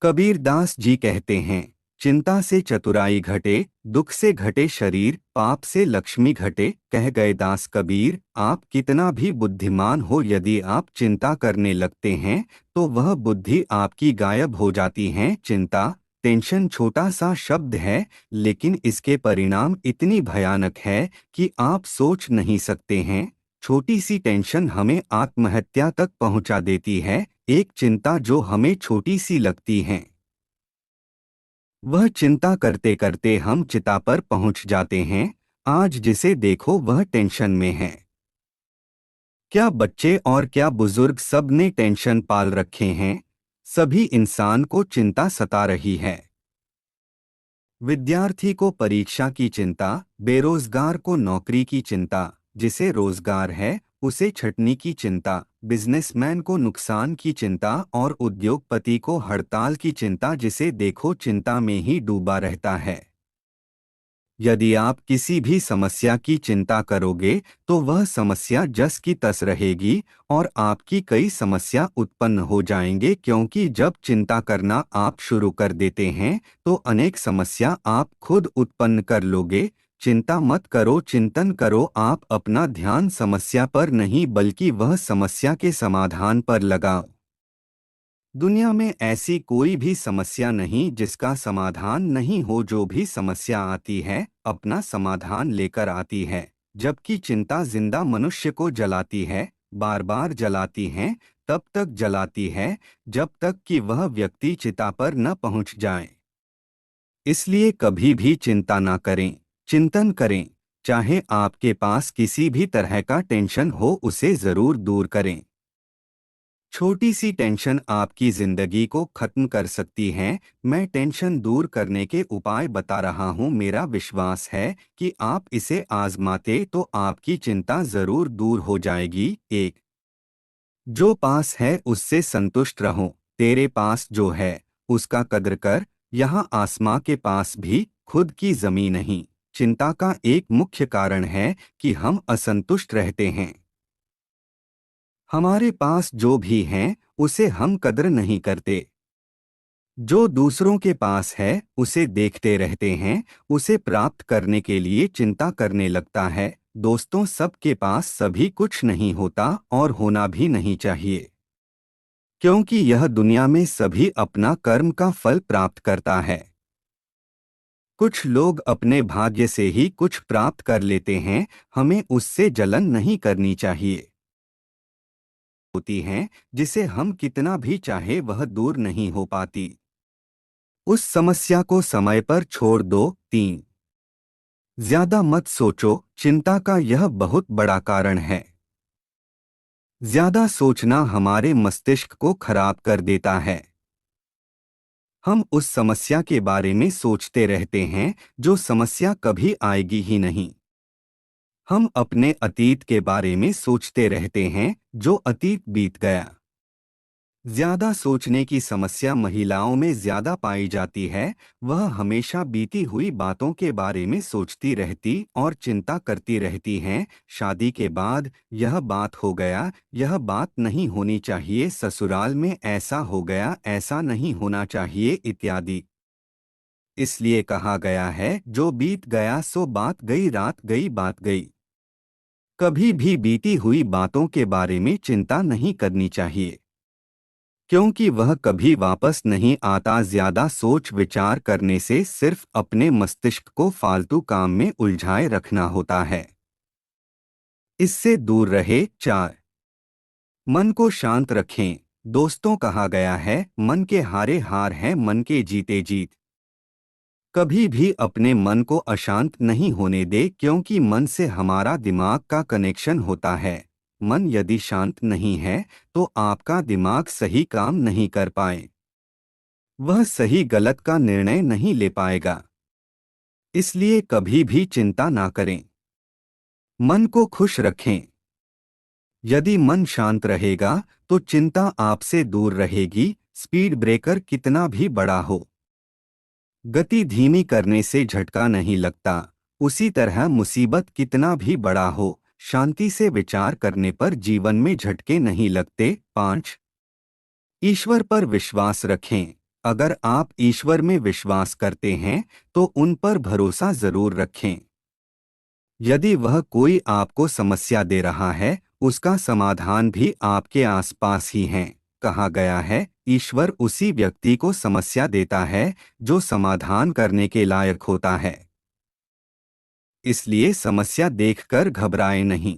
कबीर दास जी कहते हैं, चिंता से चतुराई घटे, दुख से घटे शरीर, पाप से लक्ष्मी घटे। कह गए दास कबीर, आप कितना भी बुद्धिमान हो, यदि आप चिंता करने लगते हैं तो वह बुद्धि आपकी गायब हो जाती है। चिंता, टेंशन छोटा सा शब्द है, लेकिन इसके परिणाम इतनी भयानक है कि आप सोच नहीं सकते हैं। छोटी सी टेंशन हमें आत्महत्या तक पहुंचा देती है। एक चिंता जो हमें छोटी सी लगती है, वह चिंता करते करते हम चिता पर पहुंच जाते हैं। आज जिसे देखो वह टेंशन में है। क्या बच्चे और क्या बुजुर्ग, सब ने टेंशन पाल रखे हैं। सभी इंसान को चिंता सता रही है। विद्यार्थी को परीक्षा की चिंता, बेरोजगार को नौकरी की चिंता, जिसे रोजगार है उसे छटनी की चिंता, बिजनेसमैन को नुकसान की चिंता और उद्योगपति को हड़ताल की चिंता। जिसे देखो चिंता में ही डूबा रहता है। यदि आप किसी भी समस्या की चिंता करोगे तो वह समस्या जस की तस रहेगी और आपकी कई समस्या उत्पन्न हो जाएंगे, क्योंकि जब चिंता करना आप शुरू कर देते हैं तो अनेक समस्या आप खुद उत्पन्न कर लोगे। चिंता मत करो, चिंतन करो। आप अपना ध्यान समस्या पर नहीं बल्कि वह समस्या के समाधान पर लगाओ। दुनिया में ऐसी कोई भी समस्या नहीं जिसका समाधान नहीं हो। जो भी समस्या आती है अपना समाधान लेकर आती है, जबकि चिंता जिंदा मनुष्य को जलाती है, बार बार जलाती है, तब तक जलाती है जब तक कि वह व्यक्ति चिता पर न पहुंच जाए। इसलिए कभी भी चिंता ना करें, चिंतन करें। चाहे आपके पास किसी भी तरह का टेंशन हो उसे जरूर दूर करें। छोटी सी टेंशन आपकी जिंदगी को खत्म कर सकती है। मैं टेंशन दूर करने के उपाय बता रहा हूँ। मेरा विश्वास है कि आप इसे आजमाते तो आपकी चिंता जरूर दूर हो जाएगी। एक, जो पास है उससे संतुष्ट रहो। तेरे पास जो है उसका कद्र कर। यहाँ आसमां के पास भी खुद की जमीन नहीं। चिंता का एक मुख्य कारण है कि हम असंतुष्ट रहते हैं। हमारे पास जो भी है उसे हम कद्र नहीं करते। जो दूसरों के पास है उसे देखते रहते हैं, उसे प्राप्त करने के लिए चिंता करने लगता है। दोस्तों, सबके पास सभी कुछ नहीं होता और होना भी नहीं चाहिए, क्योंकि यह दुनिया में सभी अपना कर्म का फल प्राप्त करता है। कुछ लोग अपने भाग्य से ही कुछ प्राप्त कर लेते हैं, हमें उससे जलन नहीं करनी चाहिए। होती हैं जिसे हम कितना भी चाहे वह दूर नहीं हो पाती। उस समस्या को समय पर छोड़ दो। 3, ज्यादा मत सोचो। चिंता का यह बहुत बड़ा कारण है। ज्यादा सोचना हमारे मस्तिष्क को खराब कर देता है। हम उस समस्या के बारे में सोचते रहते हैं जो समस्या कभी आएगी ही नहीं। हम अपने अतीत के बारे में सोचते रहते हैं जो अतीत बीत गया। ज्यादा सोचने की समस्या महिलाओं में ज्यादा पाई जाती है। वह हमेशा बीती हुई बातों के बारे में सोचती रहती और चिंता करती रहती हैं। शादी के बाद यह बात हो गया, यह बात नहीं होनी चाहिए, ससुराल में ऐसा हो गया, ऐसा नहीं होना चाहिए इत्यादि। इसलिए कहा गया है, जो बीत गया सो बात गई, रात गई बात गई। कभी भी बीती हुई बातों के बारे में चिंता नहीं करनी चाहिए, क्योंकि वह कभी वापस नहीं आता। ज्यादा सोच विचार करने से सिर्फ अपने मस्तिष्क को फालतू काम में उलझाए रखना होता है। इससे दूर रहे। 4, मन को शांत रखें। दोस्तों, कहा गया है, मन के हारे हार है, मन के जीते जीत। कभी भी अपने मन को अशांत नहीं होने दे, क्योंकि मन से हमारा दिमाग का कनेक्शन होता है। मन यदि शांत नहीं है तो आपका दिमाग सही काम नहीं कर पाए, वह सही गलत का निर्णय नहीं ले पाएगा। इसलिए कभी भी चिंता ना करें, मन को खुश रखें। यदि मन शांत रहेगा तो चिंता आपसे दूर रहेगी। स्पीड ब्रेकर कितना भी बड़ा हो, गति धीमी करने से झटका नहीं लगता। उसी तरह मुसीबत कितना भी बड़ा हो, शांति से विचार करने पर जीवन में झटके नहीं लगते। 5, ईश्वर पर विश्वास रखें। अगर आप ईश्वर में विश्वास करते हैं तो उन पर भरोसा जरूर रखें। यदि वह कोई आपको समस्या दे रहा है, उसका समाधान भी आपके आसपास ही है। कहा गया है, ईश्वर उसी व्यक्ति को समस्या देता है जो समाधान करने के लायक होता है। इसलिए समस्या देखकर घबराएं नहीं।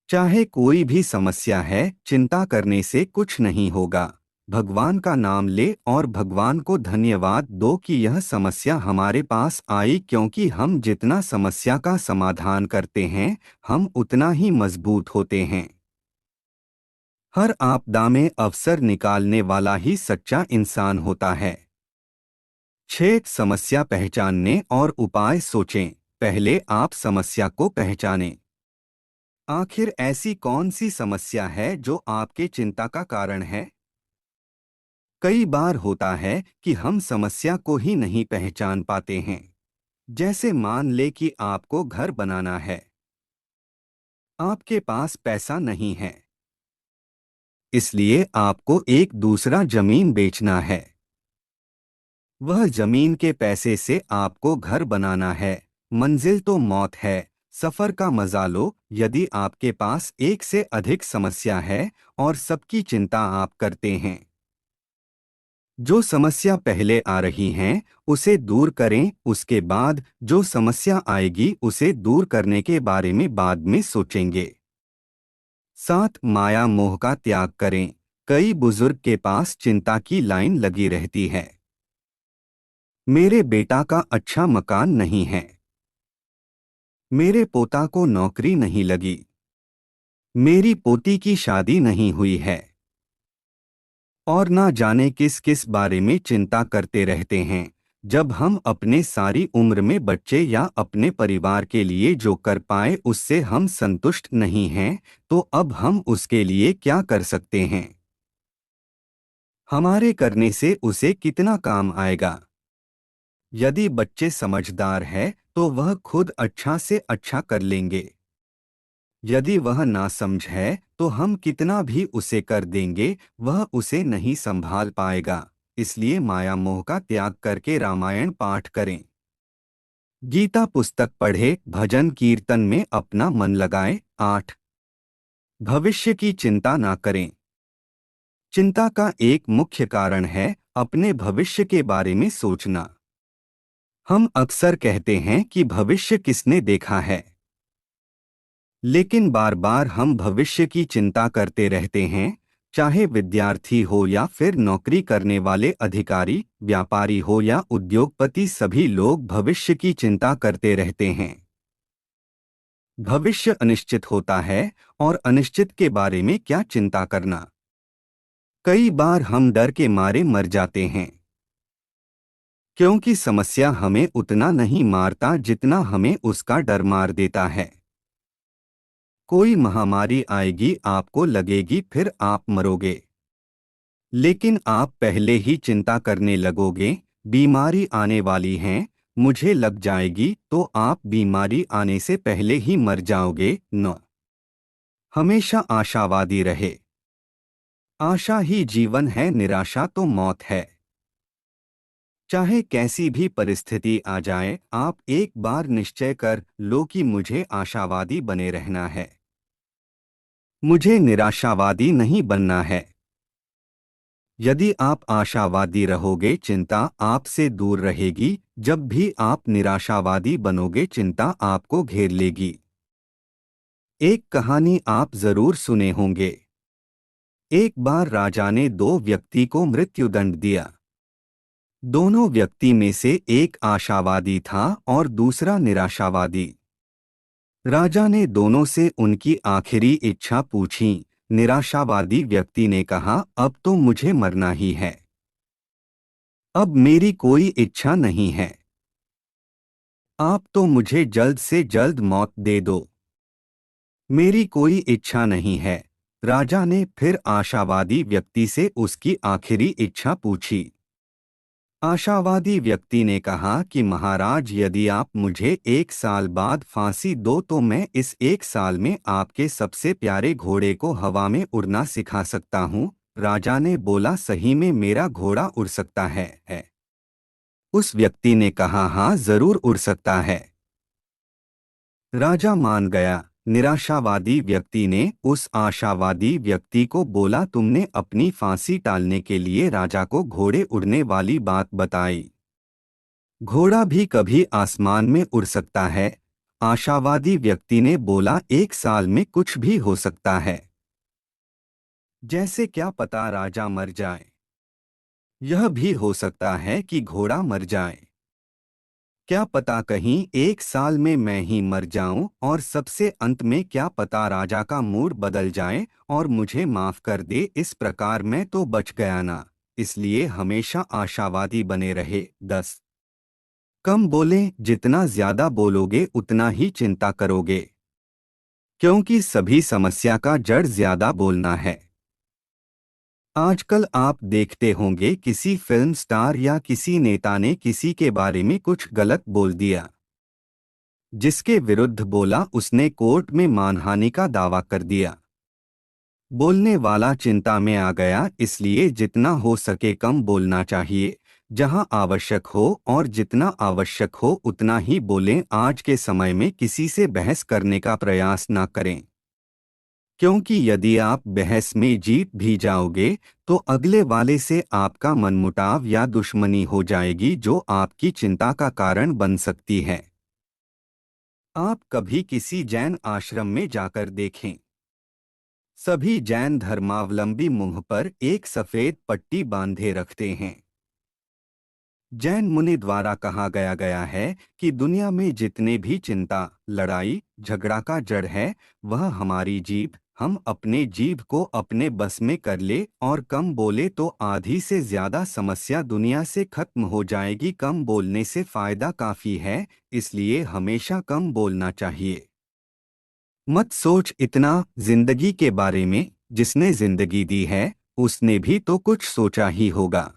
चाहे कोई भी समस्या है, चिंता करने से कुछ नहीं होगा। भगवान का नाम ले और भगवान को धन्यवाद दो कि यह समस्या हमारे पास आई, क्योंकि हम जितना समस्या का समाधान करते हैं, हम उतना ही मजबूत होते हैं। हर आपदा में अवसर निकालने वाला ही सच्चा इंसान होता है। 6 समस्या पहचानने और उपाय सोचें। पहले आप समस्या को पहचानें। आखिर ऐसी कौन सी समस्या है जो आपके चिंता का कारण है? कई बार होता है कि हम समस्या को ही नहीं पहचान पाते हैं। जैसे मान ले कि आपको घर बनाना है, आपके पास पैसा नहीं है, इसलिए आपको एक दूसरा जमीन बेचना है। वह जमीन के पैसे से आपको घर बनाना है। मंजिल तो मौत है, सफर का मजा लो। यदि आपके पास एक से अधिक समस्या है और सबकी चिंता आप करते हैं, जो समस्या पहले आ रही हैं, उसे दूर करें। उसके बाद जो समस्या आएगी उसे दूर करने के बारे में बाद में सोचेंगे। 7 माया मोह का त्याग करें। कई बुजुर्ग के पास चिंता की लाइन लगी रहती है। मेरे बेटा का अच्छा मकान नहीं है, मेरे पोता को नौकरी नहीं लगी, मेरी पोती की शादी नहीं हुई है, और ना जाने किस किस बारे में चिंता करते रहते हैं। जब हम अपने सारी उम्र में बच्चे या अपने परिवार के लिए जो कर पाए उससे हम संतुष्ट नहीं हैं, तो अब हम उसके लिए क्या कर सकते हैं? हमारे करने से उसे कितना काम आएगा? यदि बच्चे समझदार हैं, तो वह खुद अच्छा से अच्छा कर लेंगे। यदि वह नासमझ है तो हम कितना भी उसे कर देंगे, वह उसे नहीं संभाल पाएगा। इसलिए माया मोह का त्याग करके रामायण पाठ करें, गीता पुस्तक पढ़े, भजन कीर्तन में अपना मन लगाएं। 8 भविष्य की चिंता ना करें। चिंता का एक मुख्य कारण है अपने भविष्य के बारे में सोचना। हम अक्सर कहते हैं कि भविष्य किसने देखा है, लेकिन बार बार हम भविष्य की चिंता करते रहते हैं। चाहे विद्यार्थी हो या फिर नौकरी करने वाले अधिकारी, व्यापारी हो या उद्योगपति, सभी लोग भविष्य की चिंता करते रहते हैं। भविष्य अनिश्चित होता है और अनिश्चित के बारे में क्या चिंता करना। कई बार हम डर के मारे मर जाते हैं, क्योंकि समस्या हमें उतना नहीं मारता जितना हमें उसका डर मार देता है। कोई महामारी आएगी, आपको लगेगी फिर आप मरोगे, लेकिन आप पहले ही चिंता करने लगोगे, बीमारी आने वाली है, मुझे लग जाएगी, तो आप बीमारी आने से पहले ही मर जाओगे। न हमेशा आशावादी रहे। आशा ही जीवन है, निराशा तो मौत है। चाहे कैसी भी परिस्थिति आ जाए, आप एक बार निश्चय कर लो कि मुझे आशावादी बने रहना है, मुझे निराशावादी नहीं बनना है। यदि आप आशावादी रहोगे, चिंता आपसे दूर रहेगी। जब भी आप निराशावादी बनोगे, चिंता आपको घेर लेगी। एक कहानी आप जरूर सुने होंगे। एक बार राजा ने 2 व्यक्ति को मृत्युदंड दिया। दोनों व्यक्ति में से एक आशावादी था और दूसरा निराशावादी। राजा ने दोनों से उनकी आखिरी इच्छा पूछी। निराशावादी व्यक्ति ने कहा, अब तो मुझे मरना ही है, अब मेरी कोई इच्छा नहीं है, आप तो मुझे जल्द से जल्द मौत दे दो, मेरी कोई इच्छा नहीं है। राजा ने फिर आशावादी व्यक्ति से उसकी आखिरी इच्छा पूछी। आशावादी व्यक्ति ने कहा कि महाराज, यदि आप मुझे 1 साल बाद फांसी दो तो मैं इस 1 साल में आपके सबसे प्यारे घोड़े को हवा में उड़ना सिखा सकता हूँ। राजा ने बोला, सही में मेरा घोड़ा उड़ सकता है? उस व्यक्ति ने कहा, हाँ जरूर उड़ सकता है। राजा मान गया। निराशावादी व्यक्ति ने उस आशावादी व्यक्ति को बोला, तुमने अपनी फांसी टालने के लिए राजा को घोड़े उड़ने वाली बात बताई। घोड़ा भी कभी आसमान में उड़ सकता है। आशावादी व्यक्ति ने बोला, 1 साल में कुछ भी हो सकता है। जैसे क्या पता राजा मर जाए। यह भी हो सकता है कि घोड़ा मर जाए। क्या पता कहीं 1 साल में मैं ही मर जाऊं, और सबसे अंत में क्या पता राजा का मूड बदल जाए और मुझे माफ कर दे। इस प्रकार मैं तो बच गया ना। इसलिए हमेशा आशावादी बने रहे। 10 कम बोलें। जितना ज्यादा बोलोगे उतना ही चिंता करोगे, क्योंकि सभी समस्या का जड़ ज्यादा बोलना है। आजकल आप देखते होंगे किसी फिल्म स्टार या किसी नेता ने किसी के बारे में कुछ गलत बोल दिया। जिसके विरुद्ध बोला उसने कोर्ट में मानहानि का दावा कर दिया। बोलने वाला चिंता में आ गया। इसलिए जितना हो सके कम बोलना चाहिए, जहां आवश्यक हो, और जितना आवश्यक हो उतना ही बोलें। आज के समय में किसी से बहस करने का प्रयास ना करें, क्योंकि यदि आप बहस में जीत भी जाओगे तो अगले वाले से आपका मनमुटाव या दुश्मनी हो जाएगी, जो आपकी चिंता का कारण बन सकती है। आप कभी किसी जैन आश्रम में जाकर देखें। सभी जैन धर्मावलंबी मुंह पर एक सफेद पट्टी बांधे रखते हैं। जैन मुनि द्वारा कहा गया है कि दुनिया में जितने भी चिंता, लड़ाई, झगड़ा का जड़ है, वह हमारी जीभ। हम अपने जीभ को अपने बस में कर ले और कम बोले तो आधी से ज्यादा समस्या दुनिया से खत्म हो जाएगी। कम बोलने से फायदा काफी है, इसलिए हमेशा कम बोलना चाहिए। मत सोच इतना जिंदगी के बारे में। जिसने जिंदगी दी है उसने भी तो कुछ सोचा ही होगा।